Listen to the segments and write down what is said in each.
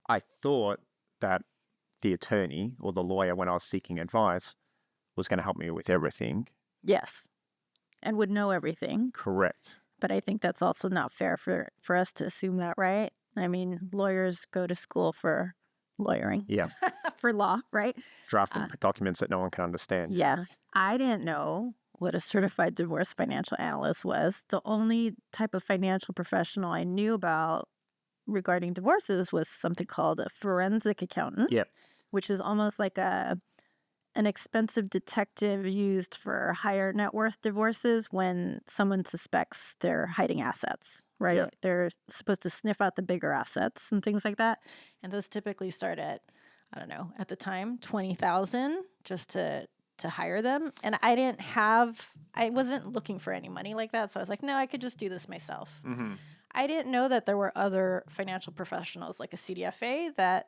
I thought that the attorney or the lawyer, when I was seeking advice, was going to help me with everything. Yes. And would know everything. Correct. But I think that's also not fair for us to assume that, right? I mean, lawyers go to school for lawyering. Yeah. For law, right? Drafting documents that no one can understand. Yeah. I didn't know what a certified divorce financial analyst was. The only type of financial professional I knew about regarding divorces was something called a forensic accountant, Yep. which is almost like an expensive detective used for higher net worth divorces when someone suspects they're hiding assets, right? Yeah. They're supposed to sniff out the bigger assets and things like that. And those typically start at, I don't know, at the time, $20,000 just to hire them. And I wasn't looking for any money like that. So I was like, no, I could just do this myself. Mm-hmm. I didn't know that there were other financial professionals like a CDFA that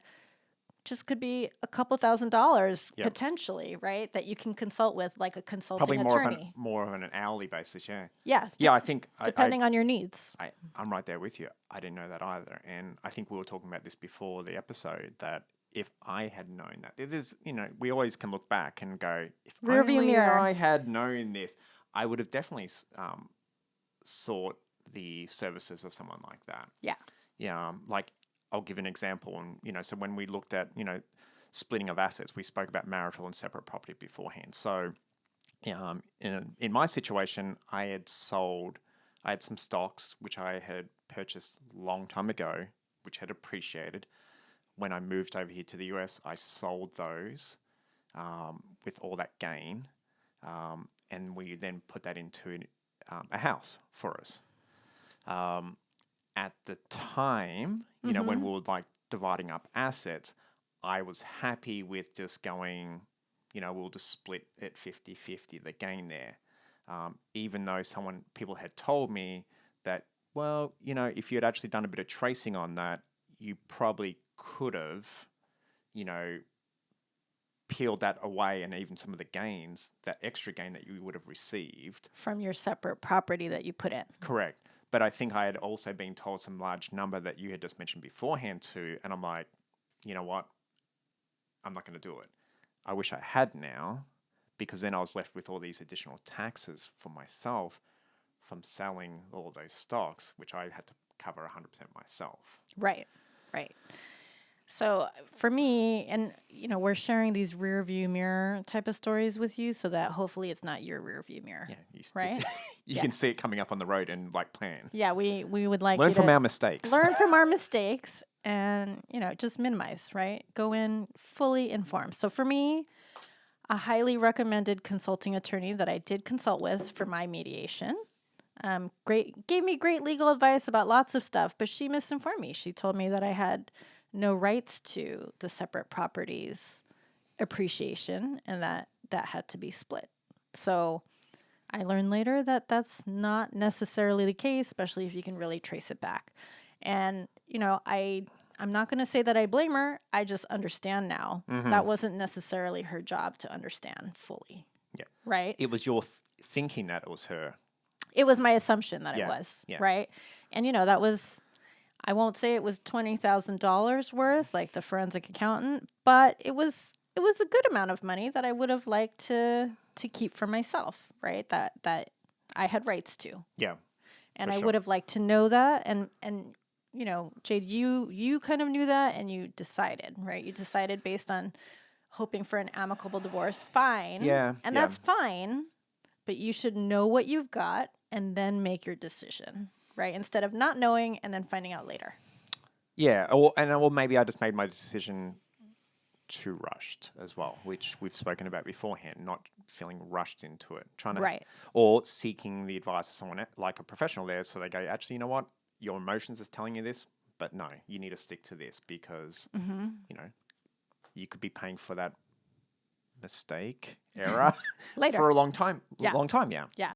just could be a couple $1,000 Yep. potentially, right? That you can consult with, like a consulting Probably attorney. more of an hourly basis, yeah. Yeah. Yeah, I think... Depending on your needs. I'm right there with you. I didn't know that either. And I think we were talking about this before the episode, that if I had known that, there's, we always can look back and go, if Rearview only mirror. I had known this, I would have definitely sought the services of someone like that. Yeah. Yeah. Like, I'll give an example. And, so when we looked at, splitting of assets, we spoke about marital and separate property beforehand. So in my situation, I had some stocks which I had purchased a long time ago, which had appreciated. When I moved over here to the US, I sold those with all that gain, and we then put that into a house for us. At the time, when we were like dividing up assets, I was happy with just going, we'll just split it 50-50, the gain there. Even though people had told me that, well, if you had actually done a bit of tracing on that, you probably could have, peeled that away, and even some of the gains, that extra gain that you would have received. From your separate property that you put in. Correct. But I think I had also been told some large number that you had just mentioned beforehand too, and I'm like, you know what? I'm not going to do it. I wish I had now, because then I was left with all these additional taxes for myself from selling all those stocks, which I had to cover 100% myself. Right. So for me, and we're sharing these rear view mirror type of stories with you so that hopefully it's not your rear view mirror. Yeah, right? You can see it coming up on the road and like plan. Yeah, we would like learn you from to our mistakes. Learn from our mistakes and, just minimize, right? Go in fully informed. So for me, a highly recommended consulting attorney that I did consult with for my mediation, gave me great legal advice about lots of stuff, but she misinformed me. She told me that I had no rights to the separate properties appreciation and that had to be split. So I learned later that that's not necessarily the case, especially if you can really trace it back. And, I'm not going to say that I blame her. I just understand now. Mm-hmm. That wasn't necessarily her job to understand fully. Yeah. Right? It was your thinking that it was her. It was my assumption that it was. Yeah. Right? And, that was... I won't say it was $20,000 worth, like the forensic accountant, but it was a good amount of money that I would have liked to keep for myself, right? That I had rights to. Yeah. And I would have liked to know that. And Jade, you kind of knew that, and you decided, right? You decided based on hoping for an amicable divorce. Fine. Yeah. And that's fine, but you should know what you've got and then make your decision. Right, instead of not knowing and then finding out later. Yeah, or maybe I just made my decision too rushed as well, which we've spoken about beforehand. Not feeling rushed into it, or seeking the advice of someone like a professional there, so they go, actually, you know what, your emotions is telling you this, but no, you need to stick to this because you could be paying for that mistake error later for a long time. Yeah. Long time, yeah. Yeah.